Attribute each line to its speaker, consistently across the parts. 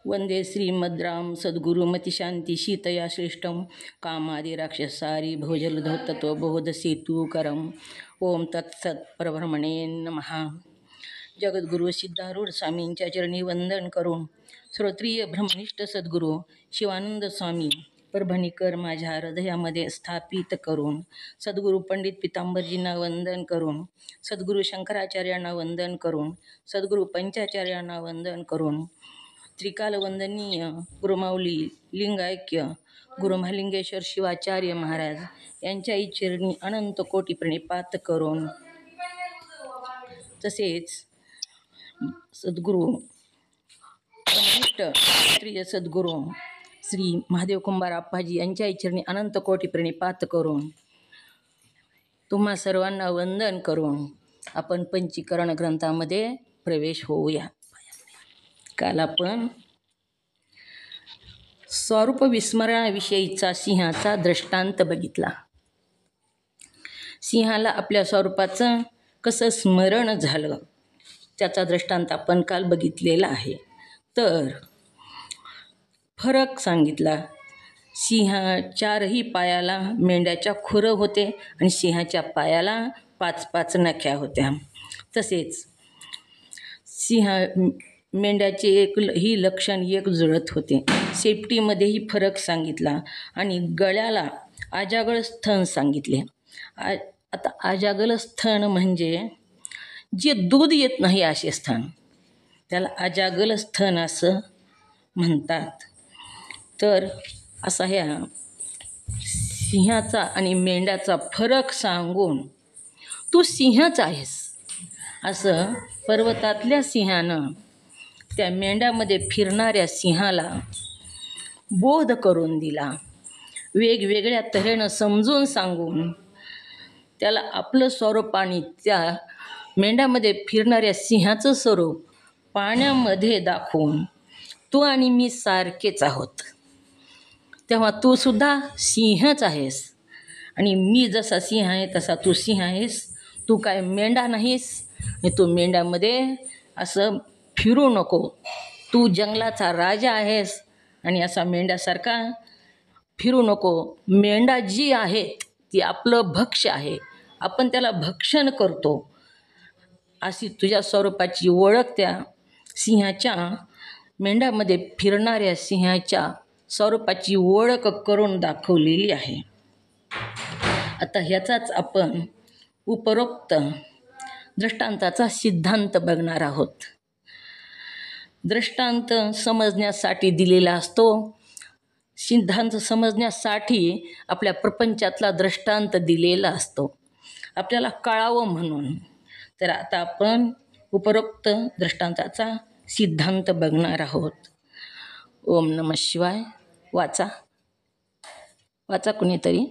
Speaker 1: वंदे श्रीमद्राम सद्गुरुमतिशांती शीतया श्रेष्ठं कामादि राक्षसारी भोजलधोतत्व बोध सेतुकरम ओम तत्सत् परब्रह्मणे नमः। जगद्गुरु सिद्धारूढ स्वामींच्या चरणी वंदन करून श्रोत्रिय ब्रह्मनिष्ठ सद्गुरू शिवानंद स्वामी परभणीकर माझ्या हृदयामध्ये स्थापित करून सद्गुरू पंडित पितांबरजींना वंदन करून सद्गुरू शंकराचार्यांना वंदन करून सद्गुरू पंचाचार्यांना वंदन करून त्रिकाल वंदनीय गुरुमाऊली लिंगायक्य गुरुमहालिंगेश्वर शिवाचार्य महाराज यांच्या चरणी अनंत कोटी प्रणिपात करून तसेच सद्गुरू श्री सद्गुरू श्री महादेव कुंभार आप्पाजी यांच्या चरणी अनंत कोटी प्रणिपात करून तुम्हा सर्वांना वंदन करून आपण पंचीकरण ग्रंथामध्ये प्रवेश होऊया। काल आपण स्वरूप विस्मरणाविषयीचा सिंहाचा दृष्टांत बघितला। सिंहाला आपल्या स्वरूपाचं कसं स्मरण झालं त्याचा दृष्टांत आपण काल बघितलेला आहे। तर फरक सांगितला, सिंह चारही पायाला मेंढ्याच्या खुरं होते आणि सिंहाच्या पायाला 5-5 नख्या होत्या। तसेच सिंह मेंढ्याचे ही लक्षण एक जुळत होते। शेपटीमध्येही फरक सांगितला आणि गळ्याला आजागळ स्थन सांगितले। आता आजागळ स्थन म्हणजे जे दूध येत नाही असे स्थन, त्याला आजागल स्थन असं म्हणतात। तर असा ह्या सिंहाचा आणि मेंढ्याचा फरक सांगून तू सिंहच आहेस असं पर्वतातल्या सिंहानं त्या मेंढ्यामध्ये फिरणाऱ्या सिंहाला बोध करून दिला। वेगवेगळ्या तऱ्हेनं समजून सांगून त्याला आपलं स्वरूप आणि त्या मेंढ्यामध्ये फिरणाऱ्या सिंहाचं स्वरूप पाण्यामध्ये दाखवून तू आणि मी सारखेच आहोत, तेव्हा तू सुद्धा सिंहच आहेस आणि मी जसा सिंह आहे तसा तू सिंह आहेस। तू काय मेंढा नाहीस आणि तू मेंढ्यामध्ये असं फिरू नको। तू जंगलाचा राजा आहेस आणि असा मेंढ्यासारखा फिरू नको। मेंढा जी आहे ती आपलं भक्ष्य आहे, आपण त्याला भक्षण करतो। अशी तुझ्या स्वरूपाची ओळख त्या सिंहाच्या मेंढ्यामध्ये फिरणाऱ्या सिंहाच्या स्वरूपाची ओळख करून दाखवलेली आहे। आता ह्याचाच आपण उपरोक्त दृष्टांताचा सिद्धांत बघणार आहोत। दृष्टांत समजण्यासाठी दिलेला असतो, सिद्धांत समजण्यासाठी आपल्या प्रपंचातला दृष्टांत दिलेला असतो, आपल्याला कळावं म्हणून। तर आता आपण उपरोक्त दृष्टांताचा सिद्धांत बघणार आहोत। ओम नमः शिवाय वाचा वाचा कुणीतरी।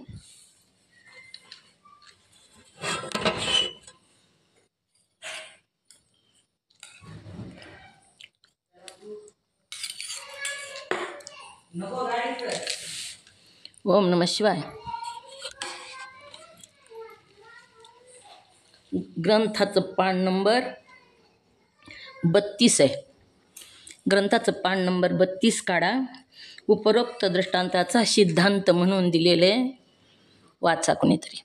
Speaker 1: ओम नमः शिवाय। ग्रंथाचं पान नंबर 32 आहे। ग्रंथाचं पान नंबर 32 काढा। उपरोक्त दृष्टांताचा सिद्धांत म्हणून दिलेले वाचा कुणीतरी।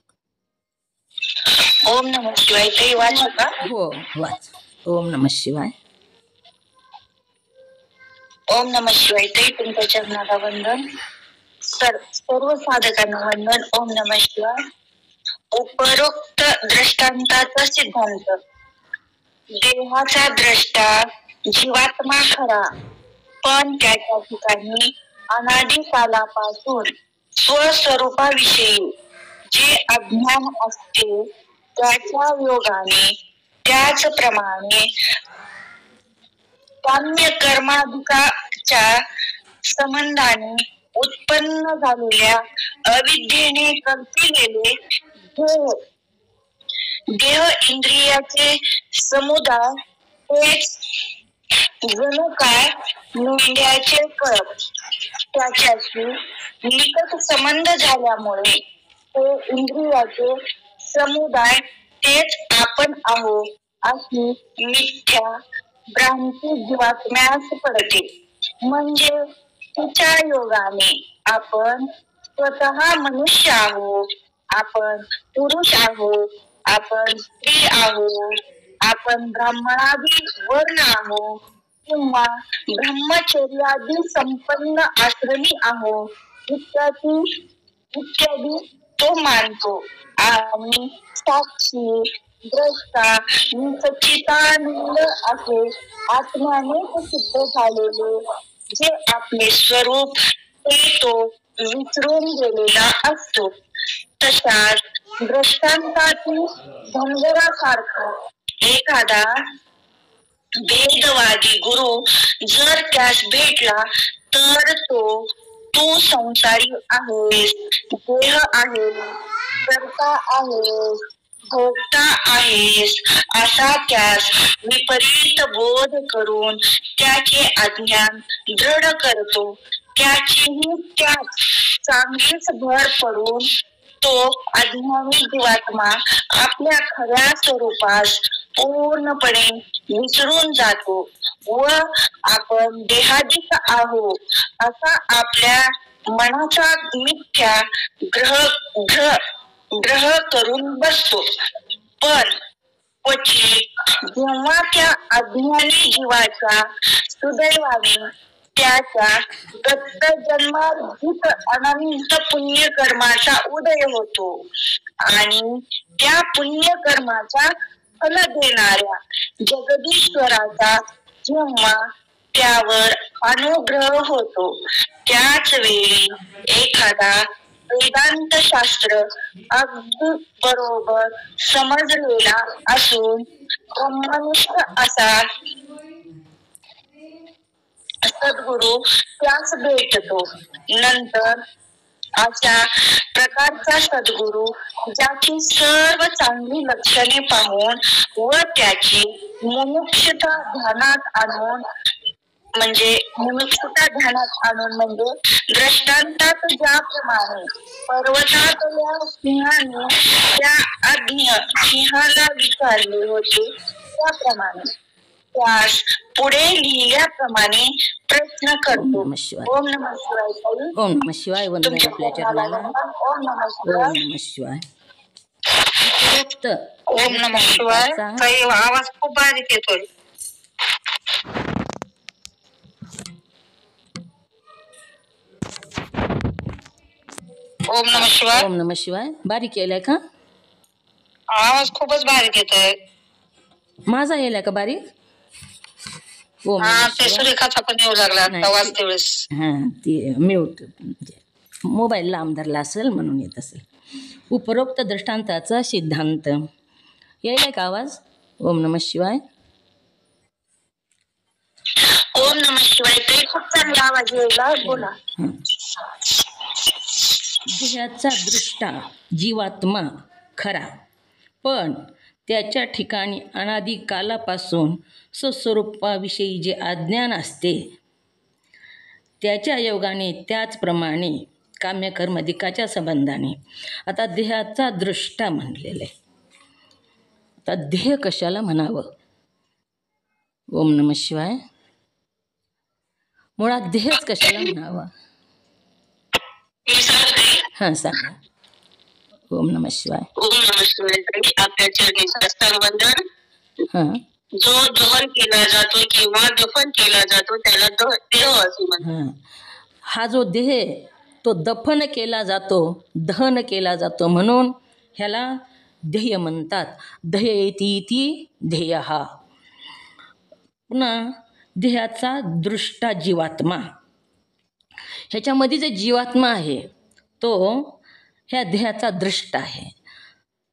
Speaker 2: ओम नमः शिवाय। ते वाचू का?
Speaker 1: हो वाच। ओम नमः शिवाय।
Speaker 2: ओम नमः शिवाय। ते तुमच्या चरणाला वंदन, सर्व साधकांना वंदन। ओम नमः शिवाय। उपरोक्त दृष्टांताचा सिद्धांत। देहाचा द्रष्टा जीवात्मा खरा, पण त्याच्या ठिकाणी अनादी कालापासून स्वस्वरूपाविषयी जे अज्ञान असते त्याच्या योगाने त्याचप्रमाणे काम्य कर्माधिकाच्या संबंधाने उत्पन्न झालेल्या अविद्येने कल्पिलेले देह इंद्रियाचे समुदाय हेच जणू काय मेंढ्याचे कळप, त्याच्याशी निकट संबंध झाल्यामुळे ते इंद्रियाचे समुदाय तेच आपण आहोत अशी मिथ्या भ्रांती जीवात्म्यास पडते। म्हणजे तिच्या योगाने आपण स्वतः मनुष्य आहोत, आपण पुरुष आहोत, आपण स्त्री आहोत, आपण ब्राह्मणादी वर्ण आहोत किंवा ब्रह्मचर्यादी संपन्न आश्रमी आहोत इत्यादी तो मानतो आणि साक्षी द्रष्टा सच्चिदानंद असे आत्म्याने सिद्ध झालेले जे आपले स्वरूप ते तो विसरून गेलेला असतो. तशाच दृष्टांतातील धनगरासारखा एखादा वेदवादी गुरु जर त्यास भेटला तर तो तू संसारी आहेस, देह आहे, कर्ता आहेस, भोगता आहेस असा त्यास विपरीत बोध करून त्याचे अज्ञान दृढ करतो. त्याचीही त्यात चांगलीच भर पडून तो अज्ञानी जीवात्मा आपल्या खऱ्या स्वरूपास पूर्णपणे विसरून जातो व आपण देहाधिक आहोत असा आपल्या मनाचा मिथ्या ग्रह करून बसतो. पण क्वचित जेव्हा त्या अज्ञानी जीवाचा सुदैवाने त्याच्या दत्त जन्मार्जित अनंत पुण्यकर्माचा उदय होतो आणि त्या पुण्यकर्माचा फल देणाऱ्या जगदीश्वराचा जेव्हा त्यावर अनुग्रह होतो त्याच वेळी एखादा वेदांत शास्त्र अगदी बरोबर समजलेला असून ब्रह्मनिष्ठ असा सद्गुरु त्यास भेटतो. नंतर अशा प्रकारचा सद्गुरु ज्याची सर्व चांगली लक्षणे पाहून व त्याची मुमुक्षुता ध्यानात आणून म्हणजे दृष्टांतात ज्याप्रमाणे पर्वतातल्या सिंहाने त्या अज्ञ सिंहाला विचारले होते त्याप्रमाणे त्यास पुढे लिहिल्याप्रमाणे प्रश्न करतो.
Speaker 1: ओम नमः शिवाय.
Speaker 2: ओम नमः शिवाय ताई.
Speaker 1: ओम नमः शिवाय. वंदन आपल्या चरणाला.
Speaker 2: ओम नमः शिवाय.
Speaker 1: ओम नमः शिवाय. उपरोक्त
Speaker 2: ओम नमः शिवाय ताई, आवाज खूप बारीक येतोय. ओम नमः शिवाय.
Speaker 1: ओम नमः शिवाय. बारीक केलाय का?
Speaker 2: आवाज खूपच बारीक येतोय.
Speaker 1: माझा येलाय का बारीक? ओम
Speaker 2: हा,
Speaker 1: नमः
Speaker 2: ते
Speaker 1: शिवाय.
Speaker 2: सुरेखाचा पण येऊ लागला
Speaker 1: नाही.
Speaker 2: आवाज त्यावेळेस.
Speaker 1: हां, ती म्यूट मोबाईल लांब धरला असेल म्हणून येत असेल. उपरोक्त दृष्टांताचा सिद्धांत यायलाय का आवाज? ओम नमः शिवाय.
Speaker 2: ओम नमः शिवाय ताई, खूप चांगला आवाज यायला. बोला.
Speaker 1: हं. देहाचा दृष्टा जीवात्मा खरा, पण त्याच्या ठिकाणी अनादी कालापासून स्वस्वरूपाविषयी जे अज्ञान असते त्याच्या योगाने त्याचप्रमाणे काम्यकर्मधिकाच्या संबंधाने आता देहाचा दृष्टा म्हणलेलं आहे. आता देह कशाला म्हणावं? ओम नमः शिवाय. मुळात देहच कशाला म्हणावा? हां, सांगा. ओम नमः शिवाय.
Speaker 2: ओम नमः शिवाय ताई, आपल्या चरणी साष्टांग वंदन.
Speaker 1: हां
Speaker 2: जो दहन केला जातो किंवा दफन केला जातो त्याला देह असे म्हणतात.
Speaker 1: हां, हा जो देह आहे, तो दफन केला जातो, दहन केला जातो म्हणून ह्याला ध्येय म्हणतात. ध्येयेतीति ध्येयः. पुन्हा देहाचा दृष्टा जीवात्मा, ह्याच्यामध्ये जे जीवात्मा आहे तो ह्या देहाचा दृष्टा आहे.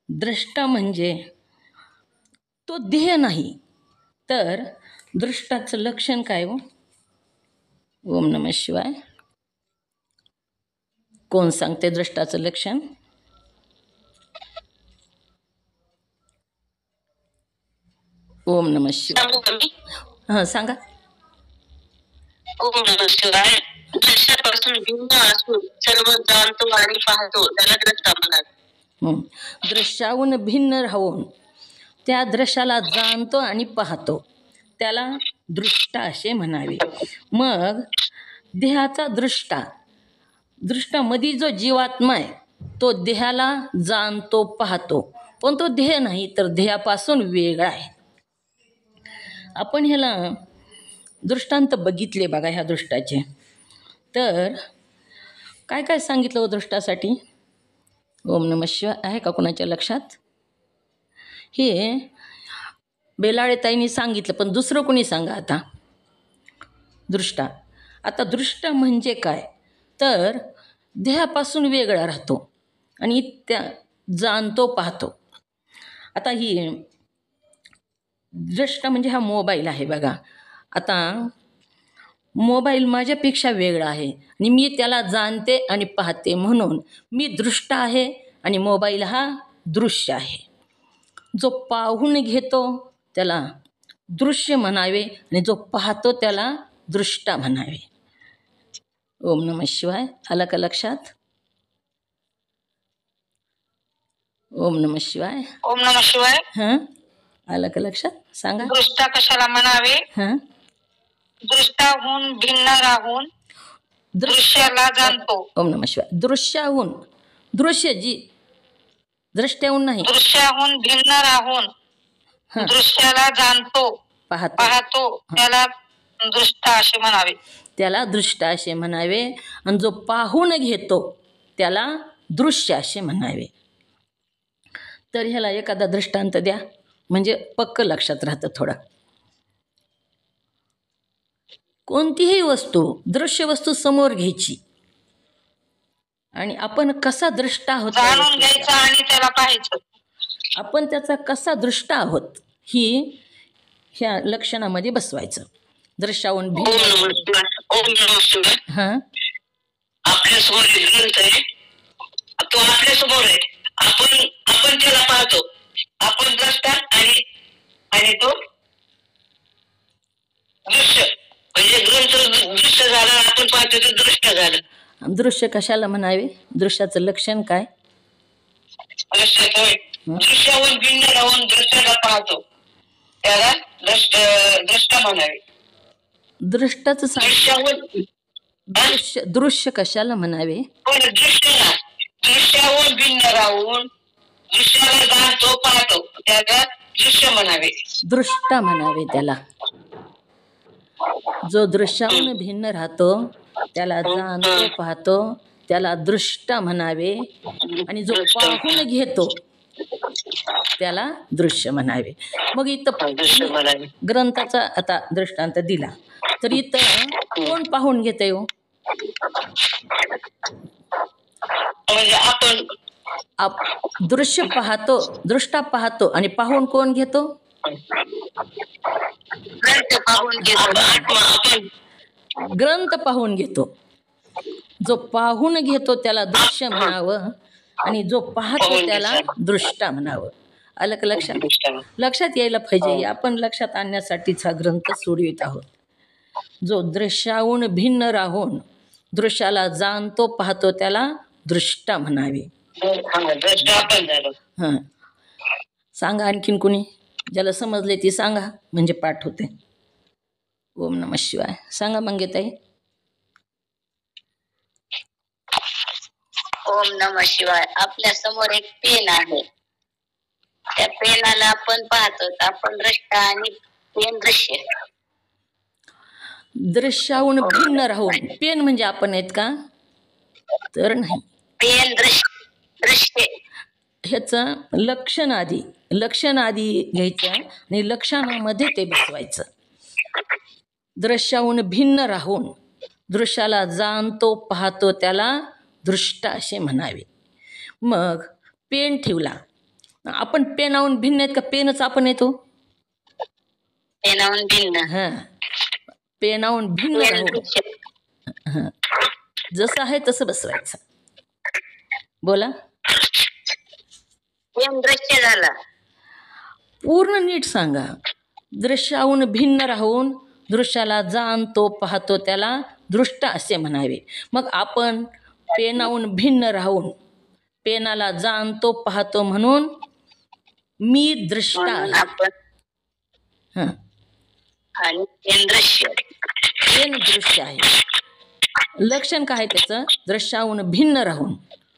Speaker 1: दृष्टा म्हणजे तो देह नाही, तर दृष्टाचं लक्षण काय हो? ओम नमः शिवाय. कोण सांगते दृष्टाचं लक्षण? ओम नमः शिवाय.
Speaker 2: सांगू का मी?
Speaker 1: हां, सांगा.
Speaker 2: ओम नमः शिवाय. दृश्यापासून भिन्न असून सर्व जाणतो आणि पाहतो त्याला दृष्टा म्हणतात.
Speaker 1: दृश्याहून भिन्न राहून त्या दृश्याला जाणतो आणि पाहतो त्याला दृष्टा असे म्हणावे. मग देहाचा दृष्टा, दृष्टामध्ये जो जीवात्मा आहे तो देहाला जाणतो पाहतो, पण तो देह नाही तर देहापासून वेगळा आहे. आपण ह्याला दृष्टांत बघितले बघा ह्या दृष्टाचे. तर काय काय सांगितलं हो दृष्टासाठी? ओम नमः शिवाय आहे का कोणाच्या लक्षात? हे बेलाळेताईंनी सांगितलं, पण दुसरं कोणी सांगा आता. दृष्टा, आता दृष्ट म्हणजे काय तर देहापासून वेगळा राहतो आणि त्या जाणतो पाहतो. आता ही दृष्ट म्हणजे हा मोबाईल आहे बघा. आता मोबाईल माझ्यापेक्षा वेगळा आहे आणि मी त्याला जाणते आणि पाहते, म्हणून मी दृष्ट आहे आणि मोबाईल हा दृश्य आहे. जो पाहून घेतो त्याला दृश्य म्हणावे आणि जो पाहतो त्याला दृष्टा म्हणावे. ओम नमः शिवाय. आलं का लक्षात? ओम नमः शिवाय.
Speaker 2: ओम नमः शिवाय.
Speaker 1: हां, आलं का लक्षात? सांगा.
Speaker 2: दृष्टा कशाला म्हणावे?
Speaker 1: हां,
Speaker 2: दृष्टाहून भिन्न राहून दृश्याला जाणतो.
Speaker 1: ओम नमः शिवाय. दृश्याहून, दृश्य जी दृष्ट्याहून नाही,
Speaker 2: दृश्याहून भिन्न राहून
Speaker 1: हां,
Speaker 2: दृश्याला जाणतो पाहतो त्याला दृष्टा असे म्हणावे.
Speaker 1: त्याला दृष्ट असे म्हणावे आणि जो पाहून घेतो त्याला दृश्य असे म्हणावे. तर ह्याला एखादा दृष्टांत द्या म्हणजे पक्क लक्षात राहतं थोडं. कोणतीही वस्तू, दृश्य वस्तू समोर घ्यायची आणि आपण कसा दृष्टा आहोत,
Speaker 2: जाणून घ्यायचं आणि त्याला पाहायचं.
Speaker 1: आपण त्याचा कसा दृष्टा आहोत ही ह्या लक्षणामध्ये बसवायचं. दृश्याहून
Speaker 2: ओम
Speaker 1: भिन्न.
Speaker 2: नमः शिवाय. ओम नमः शिवाय.
Speaker 1: हां,
Speaker 2: आपल्यासमोर ग्रंथ आहे, तो आपल्यासमोर आहे. आपण आपण त्याला पाहतो. आपण द्रष्टा आणि आणि तो दृश्य. म्हणजे ग्रंथ दृश्य झालं, आपण पाहतो ते दृश्य झालं.
Speaker 1: दृश्य कशाला म्हणावे? दृश्याचं लक्षण काय?
Speaker 2: दृश्याहून भिन्न राहून दृश्याला पाहतो त्याला दृष्टा म्हणावे.
Speaker 1: दृष्टाचं सांग.
Speaker 2: दृश्याहून
Speaker 1: दृश्य, दृश्य कशाला म्हणावे?
Speaker 2: दृश्याहून भिन्न राहून दृश्याला जाणतो पाहतो त्याला दृश्य म्हणावे.
Speaker 1: दृष्टा म्हणावे त्याला. जो दृश्याहून भिन्न राहतो त्याला जाणतो पाहतो त्याला दृष्टा म्हणावे आणि जो पाहून घेतो त्याला दृश्य म्हणावे. मग इथं ग्रंथाचा आता दृष्टांत दिला तर इथं कोण पाहून घेते हो?
Speaker 2: म्हणजे आपण
Speaker 1: दृश्य पाहतो, दृष्टा पाहतो आणि पाहून कोण घेतो? ग्रंथ पाहून घेतो. जो पाहून घेतो त्याला दृश्य म्हणावं आणि जो पाहतो त्याला दृष्टा म्हणावं. आलं का लक्षात? लक्षात यायला पाहिजे. आपण लक्षात आणण्यासाठीच हा ग्रंथ सोडवित आहोत. जो दृश्याहून भिन्न राहून दृश्याला जाणतो पाहतो त्याला दृष्टा म्हणावे. हां, सांगा आणखीन कुणी ज्याला समजले ती सांगा म्हणजे पाठ होते. ओम नमः शिवाय. सांगा मंगेताई.
Speaker 3: ओम नमः शिवाय. आपल्या समोर एक पेन आहे. त्या पेनाला आपण पाहतो, आपण दृष्टा आणि पेन दृश्य.
Speaker 1: दृश्याहून भिन्न राहून. पेन म्हणजे आपण आहेत का? तर नाही.
Speaker 3: पेन दृश्य.
Speaker 1: ह्याचं लक्षण आधी घ्यायचं आणि लक्षणामध्ये ते बसवायचं. दृश्याहून भिन्न राहून दृश्याला जाणतो पाहतो त्याला दृष्टा असे म्हणावे. मग पेन ठेवला. आपण पेनाहून भिन्न आहेत का? पेनच आपण येतो.
Speaker 3: पेनाहून भिन्न.
Speaker 1: हां, पेनाहून भिन्न राहून हां, जसं आहे तसं बसवायचं. बोला.
Speaker 3: पेन दृश्य झाला.
Speaker 1: पूर्ण नीट सांगा. दृश्याहून भिन्न राहून दृश्याला जाणतो पाहतो त्याला दृष्टा असे म्हणावे. मग आपण पेनाहून भिन्न राहून पेनाला जाणतो पाहतो म्हणून मी दृष्टा आहे.
Speaker 3: आपण
Speaker 1: हां,
Speaker 3: आणि पेन दृश्य.
Speaker 1: पेन दृश्य आहे. लक्षण काय त्याचं? दृश्याहून भिन्न राहून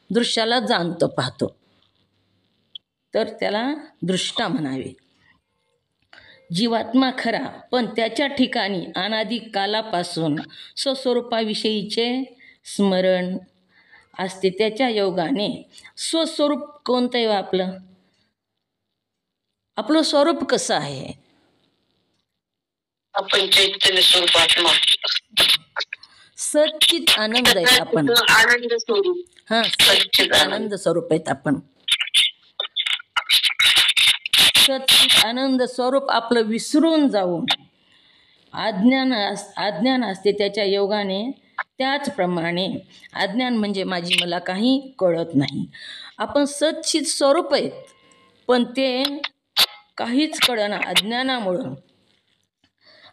Speaker 1: दृश्याला जाणतो पाहतो, तर त्याला दृष्टा म्हणावे. जीवात्मा खरा, पण त्याच्या ठिकाणी अनादी कालापासून स्वस्वरूपाविषयीचे स्मरण असते. त्याच्या योगाने स्वस्वरूप कोणतं आहे आपलं? आपलं स्वरूप कसं आहे?
Speaker 2: आपण चैतन्य स्वरूप आत्मा,
Speaker 1: सच्चित आनंद आहे आपण.
Speaker 2: आनंद स्वरूप.
Speaker 1: हा, सच्चित आनंद स्वरूप आहेत आपण. सच्चित आनंद स्वरूप आपलं विसरून जाऊन अज्ञान असते त्याच्या योगाने. त्याचप्रमाणे अज्ञान म्हणजे मला काही कळत नाही. आपण सच्चित स्वरूप आहेत, पण ते काहीच कळना अज्ञानामुळं.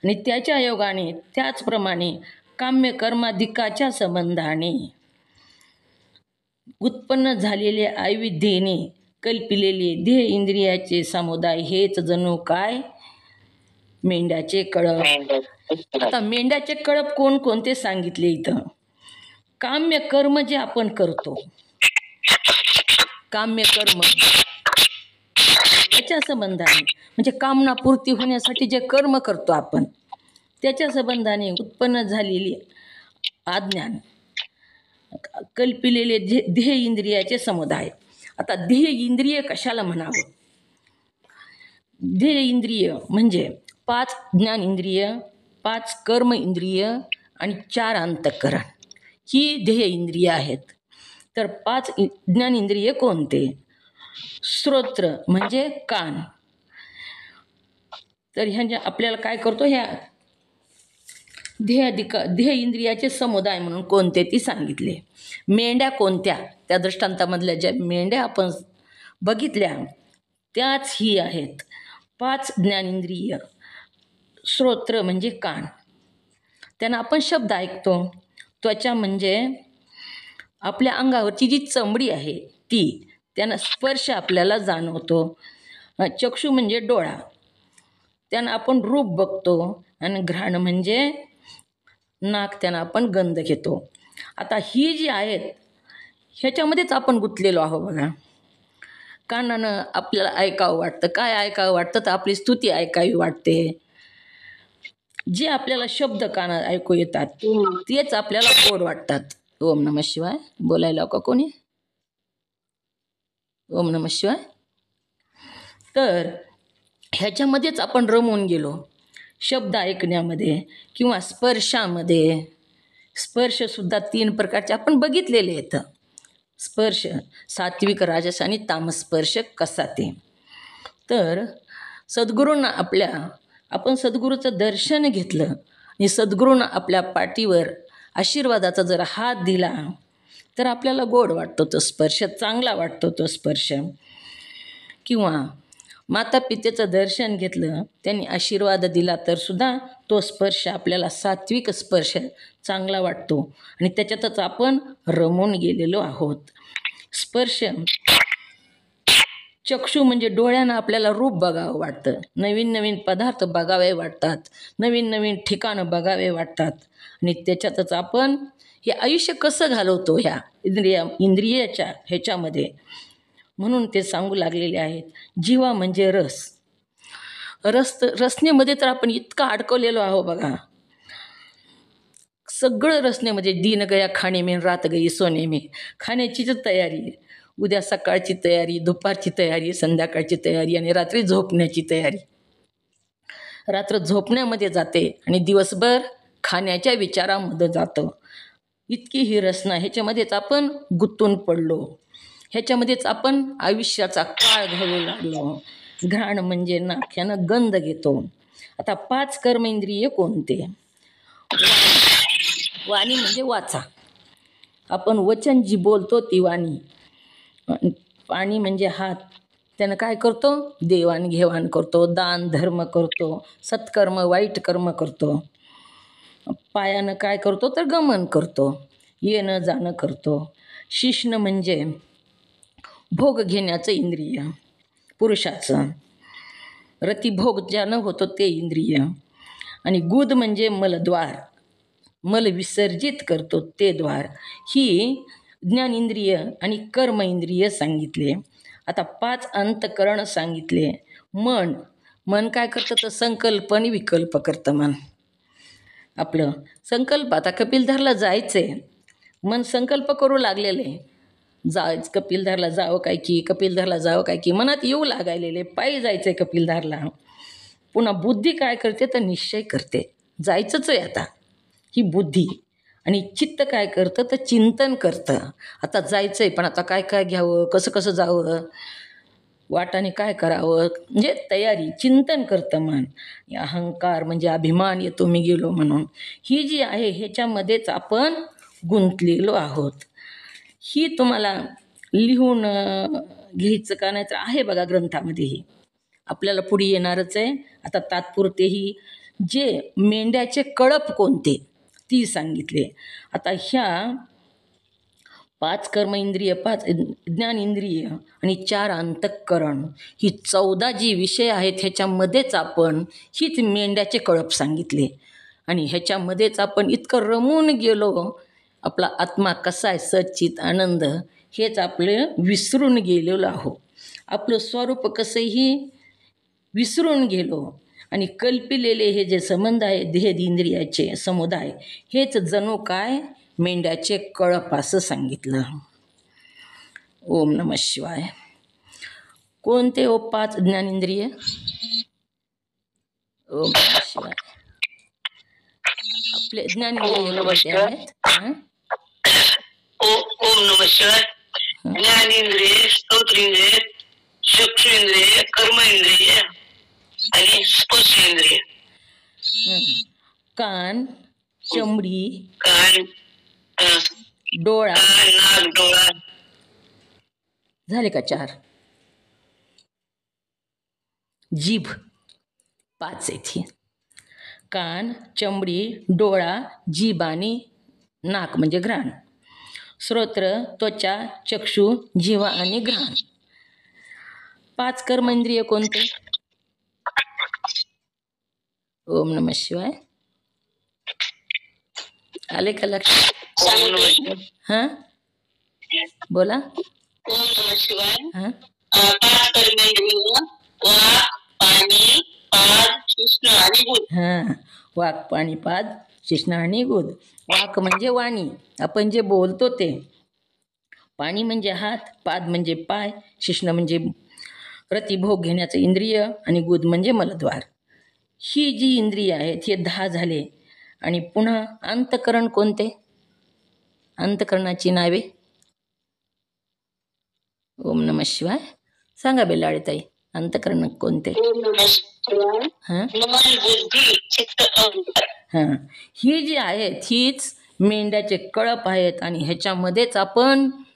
Speaker 1: आणि त्याच्या योगाने त्याचप्रमाणे काम्य कर्माधिकाच्या संबंधाने उत्पन्न झालेले ऐविध्येने कल्पिलेले देह इंद्रियाचे समुदाय हेच जणू काय मेंढ्याचे कळप. आता मेंढ्याचे कळप कोणते सांगितले इथं? काम्य कर्म जे आपण करतो, काम्य कर्म त्याच्या संबंधाने म्हणजे कामनापूर्ती होण्यासाठी जे कर्म करतो आपण, त्याच्या संबंधाने उत्पन्न झालेली अज्ञान कल्पिलेले देह इंद्रियाचे समुदाय. आता देह इंद्रिय कशाला म्हणावं? देह इंद्रिय म्हणजे 5 ज्ञान इंद्रिय, 5 कर्म इंद्रिय आणि 4 अंतःकरण ही देह इंद्रिय आहेत. तर 5 ज्ञान इंद्रिय कोणते? श्रोत्र म्हणजे कान. तर ह्या आपल्याला काय करतो? ह्या देह इंद्रियाचे समुदाय म्हणून कोणते ती सांगितले. मेंढ्या कोणत्या? त्या दृष्टांतामधल्या ज्या मेंढ्या आपण बघितल्या त्याच ही आहेत 5 ज्ञानेंद्रिय. श्रोत्र म्हणजे कान, त्यांना आपण शब्द ऐकतो. त्वचा म्हणजे आपल्या अंगावरची जी चमडी आहे ती, त्यांना स्पर्श आपल्याला जाणवतो. चक्षु म्हणजे डोळा, त्यांना आपण रूप बघतो. आणि घ्राण म्हणजे नाक, त्यांना आपण गंध घेतो. आता ही जी आहेत ह्याच्यामध्येच आपण गुंतलेलो आहो बघा. कानानं आपल्याला ऐकावं वाटतं. काय ऐकावं वाटतं? तर आपली स्तुती ऐकावी वाटते. जे आपल्याला शब्द कानात ऐकू येतात तेच आपल्याला गोड वाटतात. ओम नमः शिवाय बोलायला का कोणी? ओम नमः शिवाय. तर ह्याच्यामध्येच आपण रमून गेलो, शब्द ऐकण्यामध्ये किंवा स्पर्शामध्ये. स्पर्शसुद्धा 3 प्रकारचे आपण बघितलेले आहेत. स्पर्श सात्विक, राजस आणि तामस स्पर्श कसा ते. तर सद्गुरूंना आपण सद्गुरूचं दर्शन घेतलं आणि सद्गुरूंना आपल्या पाठीवर आशीर्वादाचा जर हात दिला तर आपल्याला गोड वाटतो तो स्पर्श, चांगला वाटतो तो स्पर्श. किंवा माता पितेचं दर्शन घेतलं, त्यांनी आशीर्वाद दिला तर सुद्धा तो स्पर्श आपल्याला सात्विक स्पर्श चांगला वाटतो आणि त्याच्यातच आपण रमून गेलेलो आहोत. स्पर्श चक्षु म्हणजे डोळ्यानं आपल्याला रूप बघावं वाटतं, नवीन नवीन पदार्थ बघावे वाटतात, नवीन नवीन ठिकाणं बघावे वाटतात आणि त्याच्यातच आपण हे आयुष्य कसं घालवतो ह्या इंद्रियाच्या ह्याच्यामध्ये. म्हणून ते सांगू लागलेले आहेत. जीवा म्हणजे रसनेमध्ये तर आपण इतका अडकवलेलो आहो बघा. सगळं रसनेमध्ये दिन गया खाणे में, रात गई सोने में. खाण्याचीच तयारी, उद्या सकाळची तयारी, दुपारची तयारी, संध्याकाळची तयारी आणि रात्री झोपण्याची तयारी. रात्र झोपण्यामध्ये जाते आणि दिवसभर खाण्याच्या विचारामध्ये जातं. इतकी ही रसना, ह्याच्यामध्येच आपण गुंतून पडलो, ह्याच्यामध्येच आपण आयुष्याचा काळ घालू लागलो. घ्राण म्हणजे नाक, ह्यानं गंध घेतो. आता 5 कर्मेंद्रिय कोणते? वाणी म्हणजे वाचा, आपण वचन जी बोलतो ती वाणी. पाणी म्हणजे हात, त्यानं काय करतो? देवाणघेवाण करतो, दान धर्म करतो, सत्कर्म वाईट कर्म करतो. पायानं काय करतो? तर गमन करतो, येणं जाणं करतो. शिश्न म्हणजे भोग घेण्याचं इंद्रिय, पुरुषाचं रतिभोग ज्यानं होतो ते इंद्रिय. आणि गुद म्हणजे मलद्वार, मल विसर्जित करतो ते द्वार. ही ज्ञानेंद्रिय आणि कर्म इंद्रिय सांगितले. आता 5 अंतकरण सांगितले. मन काय करतं तर संकल्प आणि विकल्प करतं. मन आपलं संकल्प, आता कपिलधारला जायचंय, मन संकल्प करू लागलेले, कपिलधारला जावं काय की मनात येऊ लागायलेले, पायी जायचंय कपिलधारला. पुन्हा बुद्धी काय करते तर निश्चय करते, जायचंच आहे आता, ही बुद्धी. आणि चित्त काय करतं तर चिंतन करतं, आता जायचंय पण आता काय काय घ्यावं, कसं कसं जावं, वाटाने काय करावं, म्हणजे तयारी, चिंतन करतं मन. अहंकार म्हणजे अभिमान येतो मी गेलो म्हणून. ही जी आहे ह्याच्यामध्येच आपण गुंतलेलो आहोत. ही तुम्हाला लिहून घ्यायचं का नाही तर आहे बघा ग्रंथामध्येही, आपल्याला पुढे येणारच आहे. आता तात्पुरतेही जे मेंढ्याचे कळप कोणते ती सांगितले. आता ह्या 5 कर्म इंद्रिय, 5 ज्ञान इंद्रिय आणि 4 अंतःकरण, ही 14 जी विषय आहेत ह्याच्यामध्येच आपण हीच मेंढ्याचे कळप सांगितले. आणि ह्याच्यामध्येच आपण इतकं रमून गेलो, आपला आत्मा कसा आहे सच्चित आनंद हेच आपले विसरून गेलेलो आहो. आपलं स्वरूप कसंही विसरून गेलो. आणि कल्पिलेले हे जे संबंध आहे देह इंद्रियाचे समुदाय, हेच जणू काय मेंढ्याचे कळप असं सांगितलं. ओम नमः शिवाय. कोणते 5 ज्ञानेंद्रिय? ओम नमः शिवाय. आपले ज्ञानेंद्रिय कोणते आहेत?
Speaker 2: ओम नमः शिवाय. ज्ञानेंद्रिय, स्तोत्रेंद्रिय, चक्षुरेंद्रिय, कर्मेंद्रिय आणि स्पर्शेंद्रिय.
Speaker 1: कान, चमडी,
Speaker 2: कान,
Speaker 1: डोळा,
Speaker 2: नाक, डोळा
Speaker 1: झाले का 4? जीभ 5 आहेत ही. कान, चमडी, डोळा, जीभ आणि नाक म्हणजे घ्राण. श्रोत्र, त्वचा, चक्षु, जिव्हा आणि घ्राण. 5 कर्मेंद्रिय कोणते? ओम नमः शिवाय. आले का लक्षात? हां बोला.
Speaker 2: ओम नमः शिवाय.
Speaker 1: हां
Speaker 2: 5 कर्मेंद्रिय: वाक, पाणी, पाद, शिश्न आणि गुद.
Speaker 1: हां वाक, पाणी, पाद, शिश्न आणि गुद. वाक म्हणजे वाणी, आपण जे बोलतो ते. पाणी म्हणजे हात, पाद म्हणजे पाय, शिश्न म्हणजे प्रतिभोग घेण्याचं इंद्रिय आणि गुद म्हणजे मलद्वार. ही जी इंद्रिय आहेत हे 10 झाले. आणि पुन्हा अंतकरण कोणते? अंतकरणाची नावे. ओम नमः शिवाय. सांगा बेलाळीताई, अंतकरण कोणते?
Speaker 2: ओम नमः शिवाय.
Speaker 1: हां
Speaker 2: मन, बुद्धी, चित्त, अहंकार.
Speaker 1: हां ही जी आहेत हीच मेंढ्याचे कळप आहेत. आणि ह्याच्यामध्येच आपण